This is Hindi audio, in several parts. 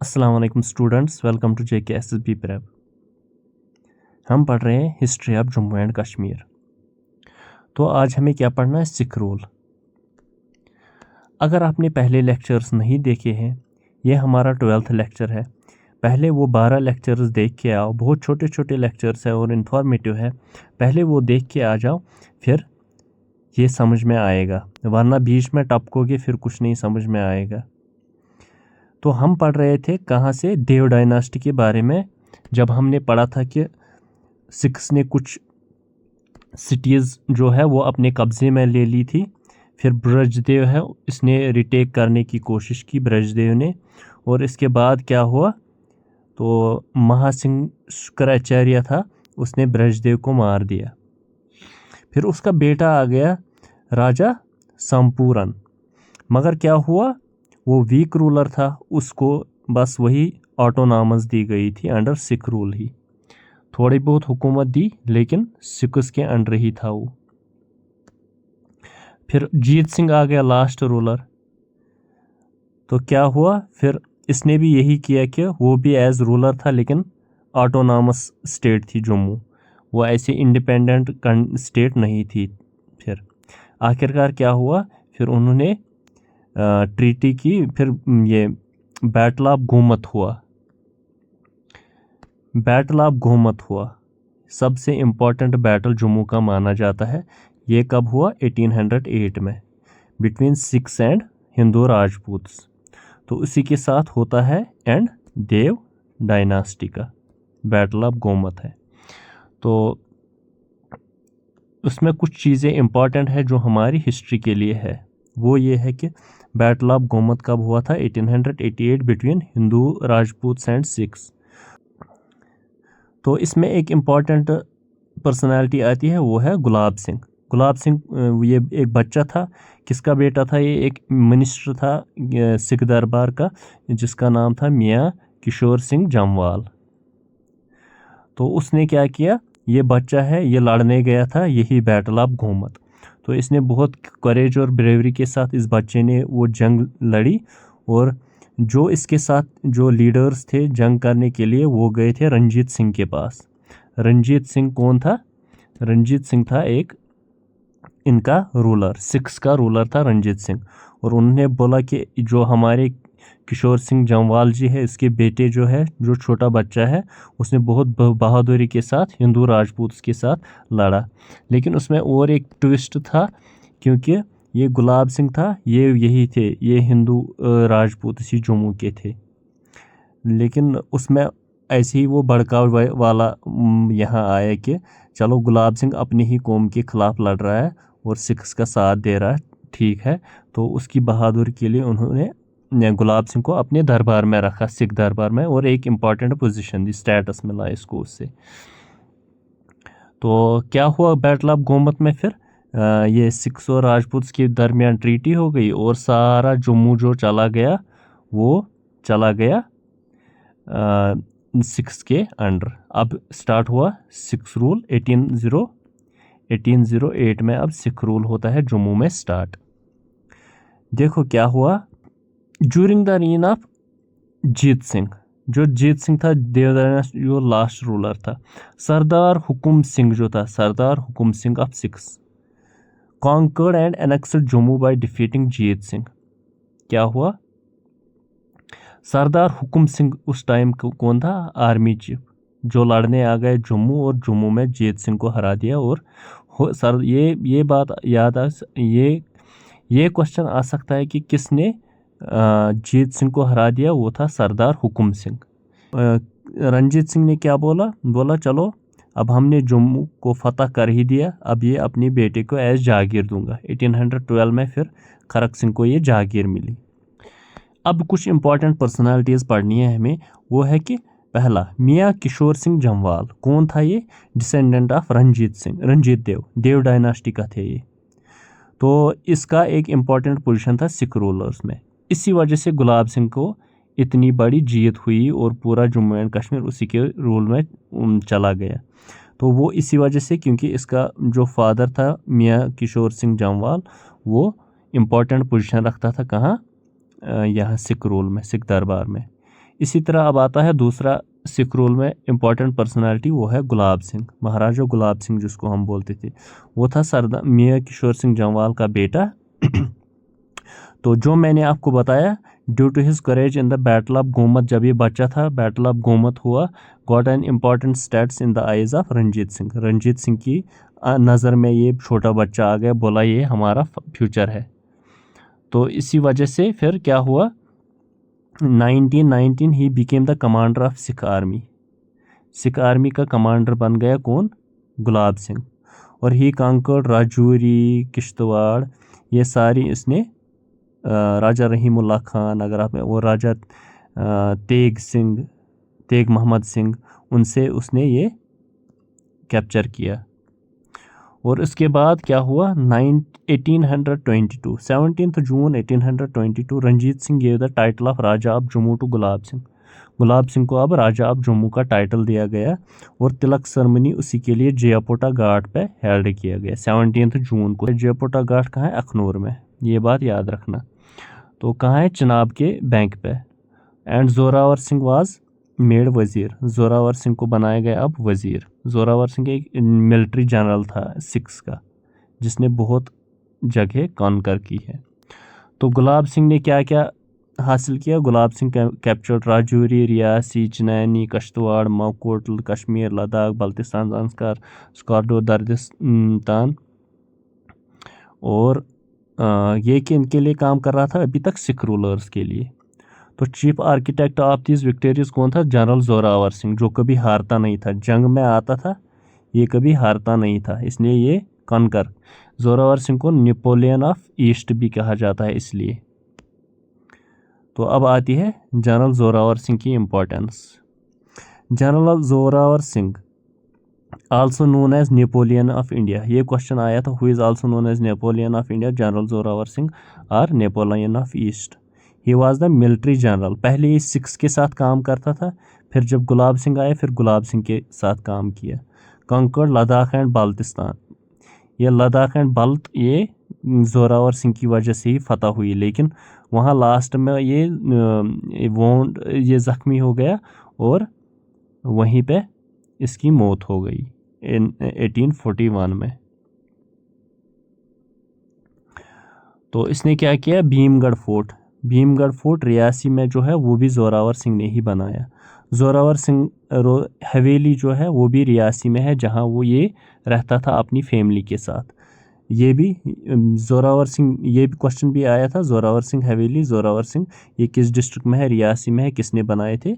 अस्सलाम वालेकुम students, welcome to JKSSB prep. हम पढ़ रहे हैं history of Jammu and Kashmir. तो आज हमें क्या पढ़ना है? सिख रूल। अगर आपने पहले लेक्चर्स नहीं देखे हैं, ये हमारा 12th लेक्चर है। पहले वो 12 लेक्चर्स देख के आओ, बहुत छोटे छोटे लेक्चर्स है और इन्फॉर्मेटिव है। पहले वो देख के आ जाओ, फिर ये समझ में आएगा, वरना बीच में टपकोगे फिर कुछ नहीं समझ में आएगा। तो हम पढ़ रहे थे कहाँ से? देव डायनास्टी के बारे में। जब हमने पढ़ा था कि सिख्स ने कुछ सिटीज़ जो है वो अपने कब्ज़े में ले ली थी, फिर ब्रजदेव है इसने रिटेक करने की कोशिश की ब्रजदेव ने, और इसके बाद क्या हुआ? तो महासिंह शुक्राचार्य था, उसने ब्रजदेव को मार दिया। फिर उसका बेटा आ गया राजा संपूरन, मगर क्या हुआ? वो वीक रूलर था, उसको बस वही ऑटोनॉमस दी गई थी अंडर सिख रूल ही। थोड़ी बहुत हुकूमत दी लेकिन सिख्स के अंडर ही था वो। फिर जीत सिंह आ गया लास्ट रूलर। तो क्या हुआ? फिर इसने भी यही किया कि वो भी एज रूलर था लेकिन ऑटोनॉमस स्टेट थी जम्मू, वो ऐसी इंडिपेंडेंट स्टेट नहीं थी। फिर आखिरकार क्या हुआ? फिर उन्होंने ट्रीटी की, फिर ये बैटल ऑफ गोमत हुआ। बैटल ऑफ गोमत हुआ सबसे इम्पॉर्टेंट बैटल जम्मू का माना जाता है। ये कब हुआ? 1808 में, बिटवीन सिख्स एंड हिंदू राजपूत्स। तो उसी के साथ होता है एंड देव डायनास्टी का बैटल ऑफ गोमत है। तो उसमें कुछ चीज़ें इम्पॉर्टेंट है जो हमारी हिस्ट्री के लिए है। वो ये है कि बैटल ऑफ गोमत कब हुआ था? 1888 बिटवीन हिंदू राजपूत्स एंड सिख्स। तो इसमें एक इम्पॉर्टेंट पर्सनालिटी आती है, वो है गुलाब सिंह। गुलाब सिंह ये एक बच्चा था। किसका बेटा था? ये एक मिनिस्टर था सिख दरबार का, जिसका नाम था मियाँ किशोर सिंह जमवाल। तो उसने क्या किया? ये बच्चा है, ये लड़ने गया था यही बैटल ऑफ गोमत। तो इसने बहुत करेज और ब्रेवरी के साथ इस बच्चे ने वो जंग लड़ी, और जो इसके साथ जो लीडर्स थे जंग करने के लिए वो गए थे रंजीत सिंह के पास। रंजीत सिंह कौन था? रंजीत सिंह था एक इनका रूलर, सिख्स का रूलर था रंजीत सिंह। और उन्होंने बोला कि जो हमारे किशोर सिंह जमवाल जी है, इसके बेटे जो है, जो छोटा बच्चा है, उसने बहुत बहादुरी के साथ हिंदू राजपूत के साथ लड़ा। लेकिन उसमें और एक ट्विस्ट था, क्योंकि ये गुलाब सिंह था, ये यही थे, ये हिंदू राजपूत इसी जम्मू के थे। लेकिन उसमें ऐसे ही वो भड़काव वाला यहाँ आया कि चलो गुलाब सिंह अपनी ही कौम के खिलाफ लड़ रहा है और सिख्स का साथ दे रहा है, ठीक है। तो उसकी बहादुरी के लिए उन्होंने गुलाब सिंह को अपने दरबार में रखा, सिख दरबार में, और एक इम्पॉर्टेंट पोजीशन दी, स्टेटस मिला इसको उससे। तो क्या हुआ बैटल ऑफ गोमत में? फिर ये सिख्स और राजपूत के दरमियान ट्रीटी हो गई और सारा जम्मू जो चला गया वो चला गया सिख्स के अंडर। अब स्टार्ट हुआ सिख्स रूल 1808 में। अब सिख रूल होता है जम्मू में स्टार्ट। देखो क्या हुआ ड्यूरिंग द रीन ऑफ जीत सिंह। जो जीत सिंह था देवदास जो लास्ट रूलर था, सरदार हुकुम सिंह जो था, Sardar Hukum Singh of Sikhs conquered and annexed Jammu by defeating Jeet Singh. क्या हुआ? सरदार हुकुम सिंह उस टाइम कौन था? आर्मी चीफ, जो लड़ने आ गए जम्मू, और जम्मू में जीत सिंह को हरा दिया। और सर ये बात याद आ, ये क्वेश्चन आ सकता है कि किसने जीत सिंह को हरा दिया? वो था सरदार हुकुम सिंह। रंजीत सिंह ने क्या बोला? बोला चलो अब हमने जम्मू को फतह कर ही दिया, अब ये अपने बेटे को एज जागीर दूंगा। 1812 में फिर खरक सिंह को ये जागीर मिली। अब कुछ इंपॉर्टेंट पर्सनालिटीज़ पढ़नी है हमें। वो है कि पहला मियाँ किशोर सिंह जमवाल। कौन था ये? Descendant of Ranjit Singh, Ranjit Dev, Dev dynasty का थे ये। तो इसका एक इम्पॉर्टेंट पोजीशन था सिख रूलर्स में। इसी वजह से गुलाब सिंह को इतनी बड़ी जीत हुई और पूरा जम्मू एंड कश्मीर उसी के रूल में चला गया। तो वो इसी वजह से, क्योंकि इसका जो फादर था मियाँ किशोर सिंह जमवाल, वो इम्पॉर्टेंट पोजीशन रखता था कहाँ? यहाँ सिख रूल में, सिख दरबार में। इसी तरह अब आता है दूसरा सिख रूल में इम्पॉर्टेंट पर्सनालिटी, वो है गुलाब सिंह, महाराजा गुलाब सिंह जिसको हम बोलते थे। वो था सरदार मियाँ किशोर सिंह जम्वाल का बेटा। तो जो मैंने आपको बताया, due to his courage in the battle of Gomat, जब ये बच्चा था बैटल ऑफ गोमत हुआ, got an important status in the eyes of Ranjit Singh. Ranjit Singh की नज़र में ये छोटा बच्चा आ गया, बोला ये हमारा फ्यूचर है। तो इसी वजह से फिर क्या हुआ, 1919 he became the commander of Sikh army. Sikh army का कमांडर बन गया कौन, गुलाब सिंह। और ही कांकर्ड राजौरी, किश्तवाड़, ये सारी इसने राजा रहीमुल्ला खान, अगर आप वो राजा तेग मोहम्मद सिंह, उनसे उसने ये कैप्चर किया। और इसके बाद क्या हुआ, 1822 17 June 1822 Ranjit Singh gave the title of Raja of Jammu to Gulab Singh. Gulab Singh को अब राजा ऑफ जम्मू का टाइटल दिया गया और तिलक सेरेमनी उसी के लिए जयपोटा घाट पे हेल्ड किया गया 17 जून को। जयपोटा घाट कहाँ है, अखनूर में, ये बात याद रखना। तो कहाँ है, चिनाब के बैंक पे। And Zorawar Singh was made वजीर, जोरावर सिंह को बनाया गया अब वजीर। जोरावर सिंह एक मिलिट्री जनरल था सिख्स का, जिसने बहुत जगह कॉन्कर की है। तो गुलाब सिंह ने क्या क्या हासिल किया, गुलाब सिंह कैप्चर्ड राजौरी, रियासी, चिनैनी, कश्तवाड़, मावकोटल, कश्मीर, लद्दाख, बल्तिस्तान, ज़ांस्कार, स्कॉर्डो, दर्दिस्तान। और ये कि इनके लिए काम कर रहा था अभी तक सिख रूलर्स के लिए। तो chief architect of this victorious कौन था, जनरल जोरावर सिंह, जो कभी हारता नहीं था, जंग में आता था, ये कभी हारता नहीं था, इसलिए ये कॉन्कर। जोरावर सिंह को नेपोलियन ऑफ ईस्ट भी कहा जाता है इसलिए। तो अब आती है जनरल जोरावर सिंह की importance. General Zorawar Singh also known as Napoleon of India, ये क्वेश्चन आया था, who is also known as Napoleon of India, general Zorawar Singh और Napoleon of East. He was the military general, पहले ये सिख्स के साथ काम करता था, फिर जब गुलाब सिंह आए फिर गुलाब सिंह के साथ काम किया। कंकर्ड लद्दाख एंड बाल्तिस्तान, ये लद्दाख एंड बल्त ये जोरावर सिंह की वजह से ही फतह हुई, लेकिन वहाँ लास्ट में ये ज़ख्मी हो गया और वहीं पे इसकी मौत हो गई इन 1841 में। तो इसने क्या किया, भीमगढ़ फोर्ट रियासी में जो है वो भी जोरावर सिंह ने ही बनाया। जोरावर सिंह हवेली जो है वो भी रियासी में है, जहाँ वो ये रहता था अपनी फैमिली के साथ। ये भी जोरावर सिंह, ये भी क्वेश्चन भी आया था, जोरावर सिंह हवेली, जोरावर सिंह ये किस डिस्ट्रिक्ट में है, रियासी में है, किसने बनाए थे,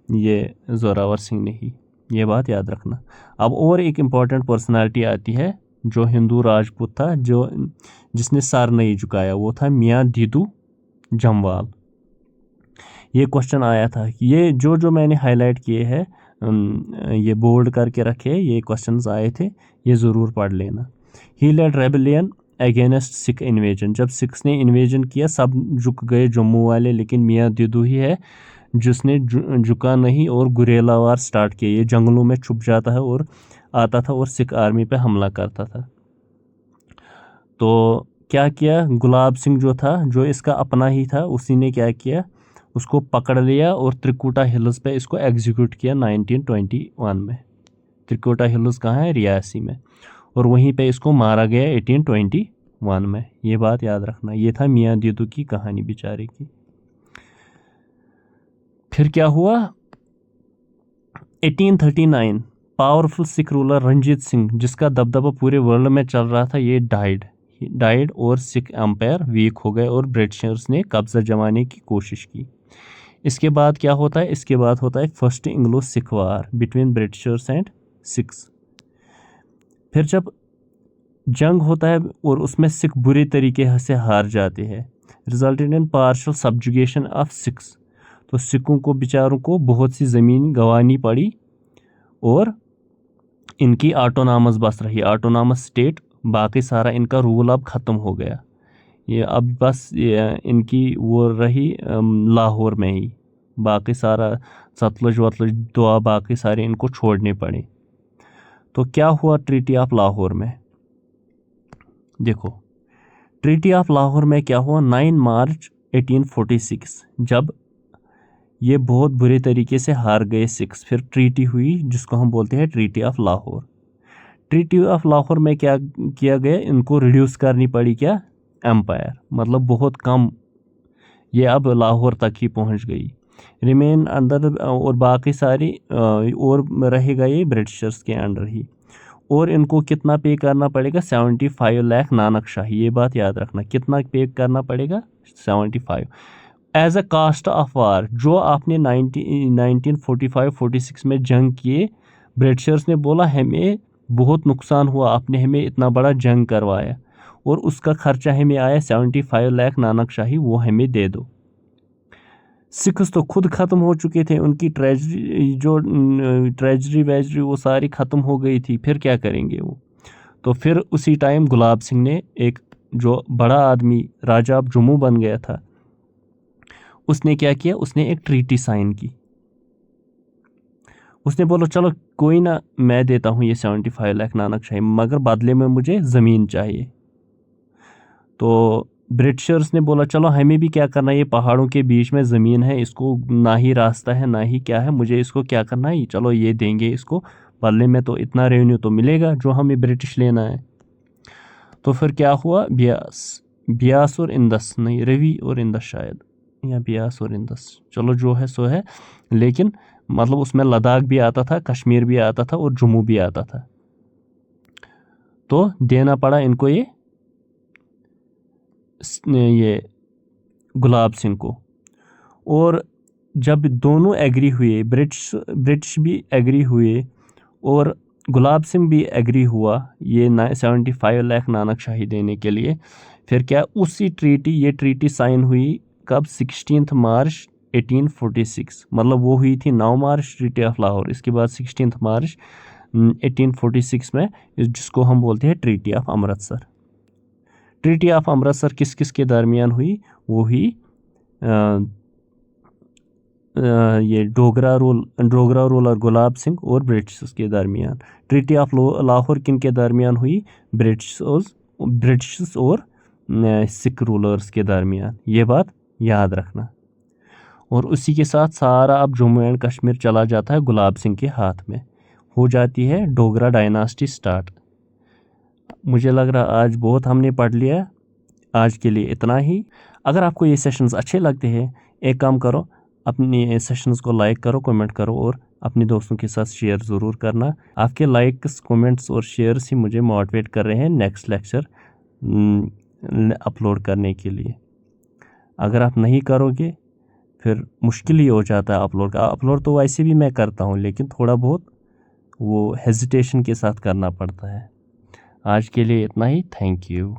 ये जोरावर सिंह ने ही, ये बात याद रखना। अब और एक इम्पॉर्टेंट पर्सनालिटी आती है जो हिंदू राजपूत था, जो जिसने सर नहीं झुकाया, वो था मियाँ दीदू जम्वाल। ये क्वेश्चन आया था, ये जो मैंने हाईलाइट किए हैं, ये बोल्ड करके रखे, ये क्वेश्चंस आए थे, ये ज़रूर पढ़ लेना। He led rebellion against Sikh invasion, जब सिख्स ने इन्वेजन किया सब झुक गए जम्मू वाले, लेकिन मियाँ दीदू ही है जिसने झुका नहीं और गुरेला वार स्टार्ट किया। ये जंगलों में छुप जाता है और आता था और सिख आर्मी पे हमला करता था। तो क्या किया, गुलाब सिंह जो था, जो इसका अपना ही था, उसी ने क्या किया, उसको पकड़ लिया और त्रिकुटा हिल्स पे इसको एग्जीक्यूट किया 1921 में। त्रिकुटा हिल्स कहाँ है, रियासी में, और वहीं पे इसको मारा गया 1821 में। ये बात याद रखना। ये था मियाँ दीदू की कहानी बेचारे की। फिर क्या हुआ, 1839 पावरफुल सिख रूलर रंजीत सिंह, जिसका दबदबा पूरे वर्ल्ड में चल रहा था, ये डाइड और सिख एम्पायर वीक हो गए और ब्रिटिशर्स ने कब्जा जमाने की कोशिश की। इसके बाद क्या होता है, इसके बाद होता है first Anglo Sikh war between Britishers and Sikhs. फिर जब जंग होता है और उसमें सिख बुरे तरीके से हार जाते हैं, resulted in partial subjugation of Sikhs. तो सिखों को बेचारों को बहुत सी ज़मीन गंवानी पड़ी और इनकी ऑटोनॉमस बस रही, ऑटोनॉमस स्टेट, बाकी सारा इनका रूल अब ख़त्म हो गया। ये अब बस इनकी वो रही लाहौर में ही, बाकी सारा सतलुज वतलुज दुआ बाकी सारे इनको छोड़ने पड़े। तो क्या हुआ ट्रीटी ऑफ लाहौर में, देखो ट्रीटी ऑफ लाहौर में क्या हुआ, 9 मार्च 1846 जब ये बहुत बुरे तरीके से हार गए सिख्स। फिर ट्रीटी हुई जिसको हम बोलते हैं treaty of Lahore. Treaty of Lahore में क्या किया गया, इनको रिड्यूस करनी पड़ी क्या, एम्पायर, मतलब बहुत कम, ये अब लाहौर तक ही पहुंच गई। रिमेन अंडर, और बाकी सारी और रहेगा ये ब्रिटिशर्स के अंडर ही। और इनको कितना पे करना पड़ेगा, 75 लाख नानक शाही, ये बात याद रखना, कितना पे करना पड़ेगा, 75 as a cost of war. जो आपने 1945-46 में जंग किए, ब्रिटिशर्स ने बोला हमें बहुत नुकसान हुआ, आपने हमें इतना बड़ा जंग करवाया और उसका खर्चा हमें आया 75 लाख नानक शाही, वो हमें दे दो। सिख्स तो खुद ख़त्म हो चुके थे, उनकी ट्रेजरी वेजरी वो सारी ख़त्म हो गई थी, फिर क्या करेंगे वो। तो फिर उसी टाइम गुलाब सिंह ने, एक जो बड़ा आदमी राजा अब जम्मू बन गया था, उसने क्या किया, उसने एक ट्रीटी साइन की। उसने बोला चलो कोई ना, मैं देता हूँ ये 75 लाख नानक शाही, मगर बदले में मुझे ज़मीन चाहिए। तो ब्रिटिशर्स ने बोला चलो हमें भी क्या करना है, ये पहाड़ों के बीच में ज़मीन है, इसको ना ही रास्ता है ना ही क्या है, मुझे इसको क्या करना है, चलो ये देंगे इसको, बदले में तो इतना रेवेन्यू तो मिलेगा जो हमें ब्रिटिश लेना है। तो फिर क्या हुआ, ब्यास और इंदस, नहीं रवि और इंदस शायद, या ब्यास और इंदस, चलो जो है सो है, लेकिन मतलब उसमें लद्दाख भी आता था, कश्मीर भी आता था और जम्मू भी आता था। तो देना पड़ा इनको ये गुलाब सिंह को। और जब दोनों एग्री हुए, ब्रिटिश भी एग्री हुए और गुलाब सिंह भी एग्री हुआ ये 75 लाख नानक शाही देने के लिए, फिर क्या उसी ये ट्रीटी साइन हुई कब, 16 मार्च 1846, मतलब वो हुई थी 9 मार्च ट्रीटी ऑफ लाहौर, इसके बाद 16 मार्च 1846 में, जिसको हम बोलते हैं treaty of Amritsar. Treaty of Amritsar किस किस के दरमियान हुई, वो हुई ये डोगरा रूलर गुलाब सिंह और ब्रिटिश के दरमियान। ट्रीटी ऑफ लाहौर किन के दरमियान हुई, ब्रिटिश और सिख रूलर्स के दरमियान, ये बात याद रखना। और उसी के साथ सारा अब जम्मू एंड कश्मीर चला जाता है गुलाब सिंह के हाथ में, हो जाती है डोगरा डायनास्टी स्टार्ट। मुझे लग रहा आज बहुत हमने पढ़ लिया, आज के लिए इतना ही। अगर आपको ये सेशंस अच्छे लगते हैं, एक काम करो, अपने सेशंस को लाइक करो, कमेंट करो और अपने दोस्तों के साथ शेयर ज़रूर करना। आपके लाइक्स, कमेंट्स और शेयर्स ही मुझे मोटिवेट कर रहे हैं नेक्स्ट लेक्चर अपलोड करने के लिए। अगर आप नहीं करोगे फिर मुश्किल ही हो जाता है अपलोड का। अपलोड तो वैसे भी मैं करता हूँ, लेकिन थोड़ा बहुत वो हेजिटेशन के साथ करना पड़ता है। आज के लिए इतना ही, थैंक यू।